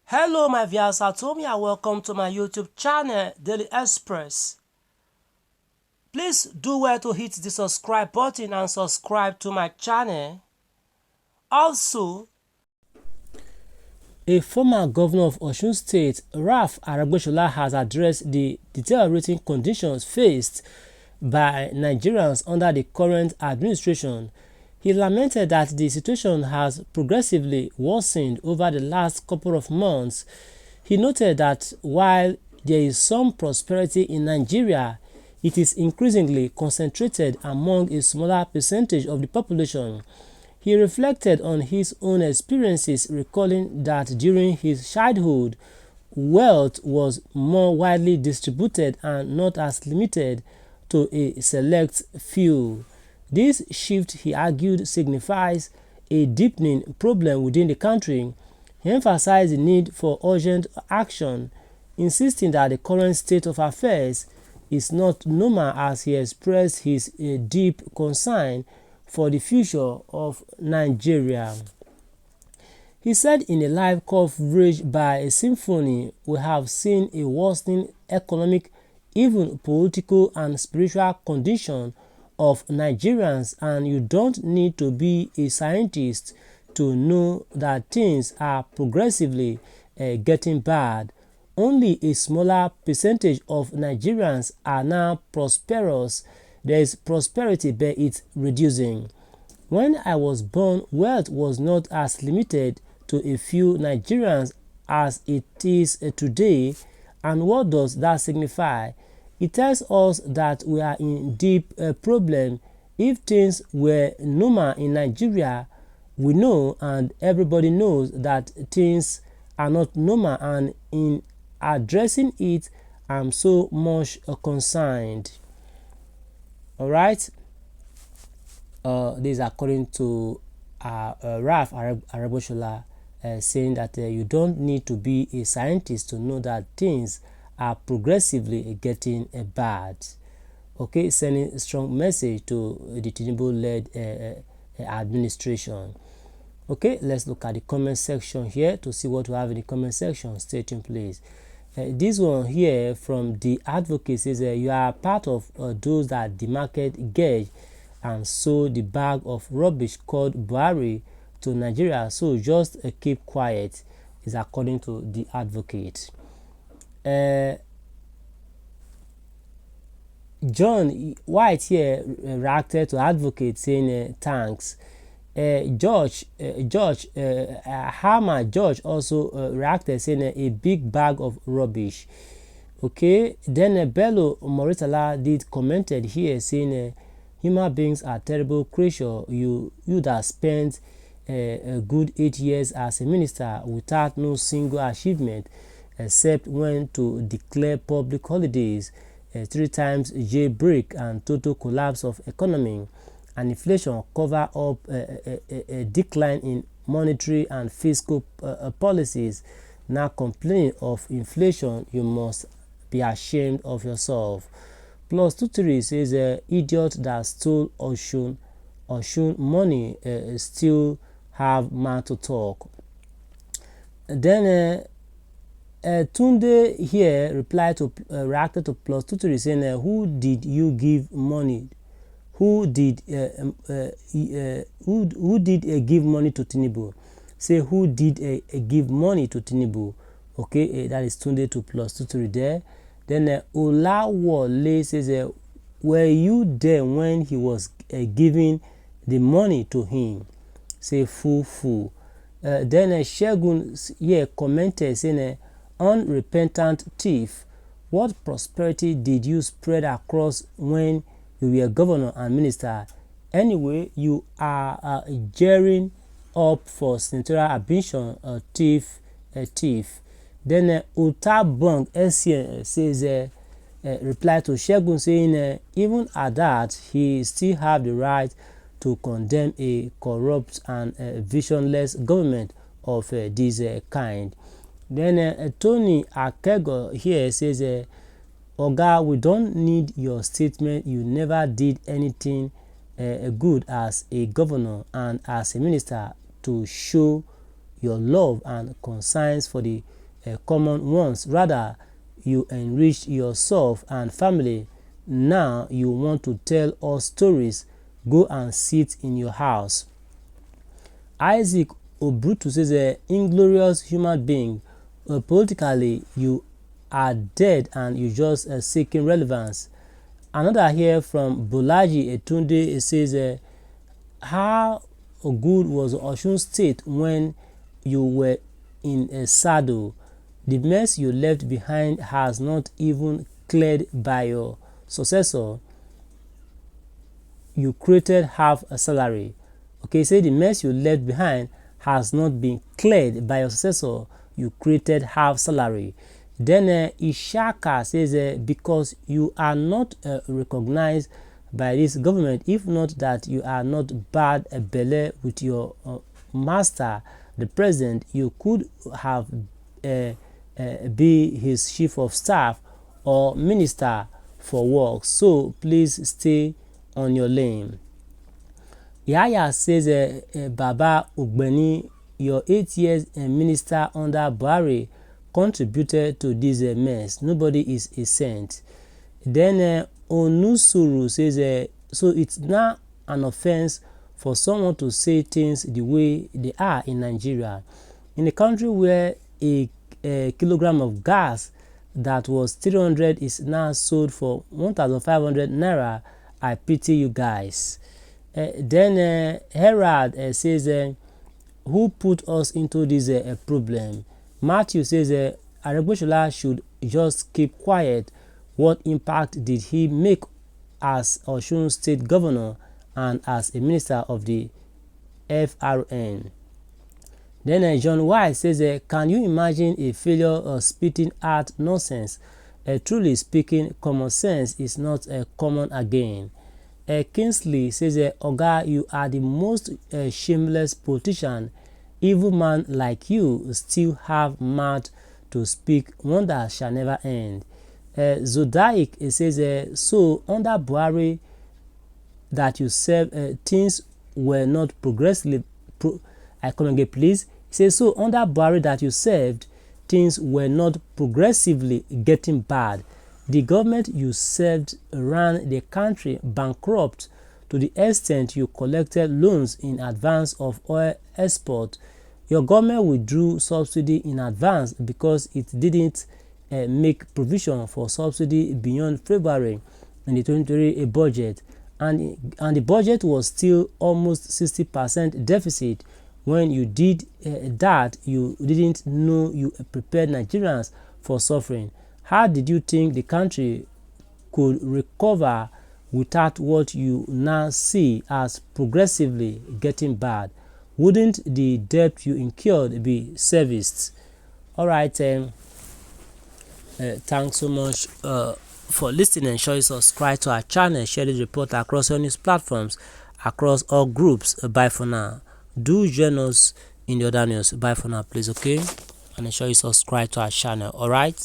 Hello my viewers, Atomi and welcome to my YouTube channel Daily Express. Please do well to hit the subscribe button and subscribe to my channel. Also, a former governor of Osun State, Aregbesola, has addressed the deteriorating conditions faced by Nigerians under the current administration. He lamented that the situation has progressively worsened over the last couple of months. He noted that while there is some prosperity in Nigeria, it is increasingly concentrated among a smaller percentage of the population. He reflected on his own experiences, recalling that during his childhood, wealth was more widely distributed and not as limited to a select few. This shift, he argued, signifies a deepening problem within the country. He emphasized the need for urgent action, insisting that the current state of affairs is not normal, as he expressed his deep concern for the future of Nigeria. He said in a live coverage by a symphony, "We have seen a worsening economic, even political and spiritual condition of Nigerians, and you don't need to be a scientist to know that things are progressively getting bad. Only a smaller percentage of Nigerians are now prosperous. There is prosperity, but it's reducing. When I was born, wealth was not as limited to a few Nigerians as it is today. And what does that signify? It tells us that we are in deep problem. If things were normal in Nigeria, we know and everybody knows that things are not normal, and in addressing it, I'm so much concerned." All right. This is according to Aregbesola, saying that you don't need to be a scientist to know that things are progressively getting bad. Okay, sending a strong message to the Tinubu-led administration. Okay, let's look at the comment section here to see what we have in the comment section. Stay tuned, please. This one here from the advocate says, "You are part of those that the market gauge and sold the bag of rubbish called Buhari to Nigeria, so just keep quiet," is according to the advocate. John White here reacted to advocate saying thanks. George Hammer George also reacted saying a big bag of rubbish. Okay, then Bello Moritala did commented here saying human beings are terrible creature. You that spent a good 8 years as a minister without no single achievement except when to declare public holidays, 3 times jailbreak and total collapse of economy, and inflation cover up a decline in monetary and fiscal policies. Now complaining of inflation, you must be ashamed of yourself." Plus 23 says idiot that stole Osun money still have man to talk. Then Tunde here replied to reacted to plus 23 saying who did you give money? Who did give money to Tinubu? Say who did give money to Tinubu? Okay, that is Tunde to plus 23 there. Then Olawole says, "Were you there when he was giving the money to him?" Say full. Then Shegun here commented saying, "Unrepentant thief, what prosperity did you spread across when you were governor and minister? Anyway, you are gearing up for senatorial ambition, thief. Then Utabong SCN says, reply to Shegun saying, even at that, he still have the right to condemn a corrupt and visionless government of this kind. Then Tony Akego here says, "Oga, we don't need your statement. You never did anything good as a governor and as a minister to show your love and concerns for the common ones. Rather, you enriched yourself and family. Now you want to tell us stories. Go and sit in your house. Isaac Obrutu says, inglorious human being, politically you are dead and you just seeking relevance. Another here from Bolaji Etunde says, how good was Osun State when you were in a saddle? The mess you left behind has not even cleared by your successor. You created half a salary. Okay, say the mess you left behind has not been cleared by your successor. You created half salary. Then Ishaka says, because you are not recognized by this government, if not that you are not bad belly with your master, the president, you could have be his chief of staff or minister for work. So please stay on your lane. Yaya says, Baba Ugbeni, your 8 years minister under Buhari contributed to this mess. Nobody is a saint. Then Onusuru says, so it's now an offense for someone to say things the way they are in Nigeria. In a country where a kilogram of gas that was 300 is now sold for 1,500 naira, I pity you guys. Then Herald says, who put us into this problem? Matthew says, Aregbesola should just keep quiet. What impact did he make as Osun State Governor and as a minister of the FRN? Then John White says, can you imagine a failure of spitting out nonsense? Truly speaking, common sense is not common again. Kingsley says, Oga, you are the most shameless politician. Evil man like you still have mouth to speak. Wonder shall never end. Zodiac says, so under Buhari that you said things were not progressively. I come again, please. He says, so under Buhari that you served, things were not progressively getting bad. The government you served ran the country bankrupt to the extent you collected loans in advance of oil export. Your government withdrew subsidy in advance because it didn't make provision for subsidy beyond February in the 2023 budget, and the budget was still almost 60% deficit. When you did that, you didn't know you prepared Nigerians for suffering. How did you think the country could recover without what you now see as progressively getting bad? Wouldn't the debt you incurred be serviced? All right, thanks so much for listening. Ensure you subscribe to our channel, share this report across all news platforms, across all groups. Bye for now. Do join us in the other news. Bye for now, please, okay? And ensure you subscribe to our channel. All right.